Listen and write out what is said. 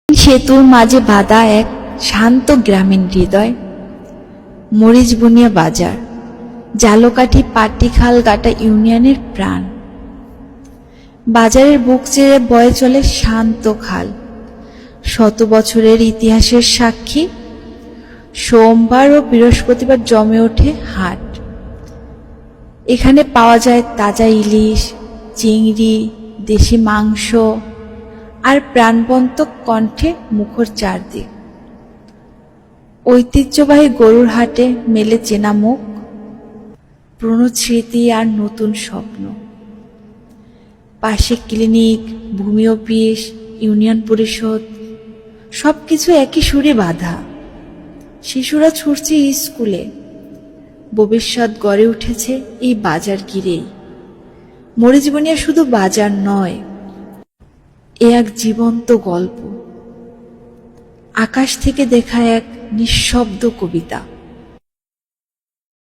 সেতুর মাঝে বাঁধা এক শান্ত গ্রামীণ হৃদয়। মরিচবনিয়া বাজার, জালকাঠি পাট্টিখাল গাটা ইউনিয়নের প্রাণ। বাজারের বুক চেয়ে বয়ে চলে শান্ত খাল, শত বছরের ইতিহাসের সাক্ষী। সোমবার ও বৃহস্পতিবার জমে ওঠে হাট। এখানে পাওয়া যায় তাজা ইলিশ, চিংড়ি, দেশি মাংস আর প্রাণবন্ত কণ্ঠে মুখর চারদিক। ঐতিহ্যবাহী গরুর হাটে মেলে চেনা মুখ, পুরনো স্মৃতি আর নতুন স্বপ্ন। পাশে ক্লিনিক, ভূমি অফিস, ইউনিয়ন পরিষদ, সবকিছু একই সুরে বাঁধা। শিশুরা ছুটছে স্কুলে, ভবিষ্যৎ গড়ে উঠেছে এই বাজার ঘিরেই। মরিচবনিয়া শুধু বাজার নয়, এ এক জীবন্ত গল্প, আকাশ থেকে দেখা এক নিঃশব্দ কবিতা।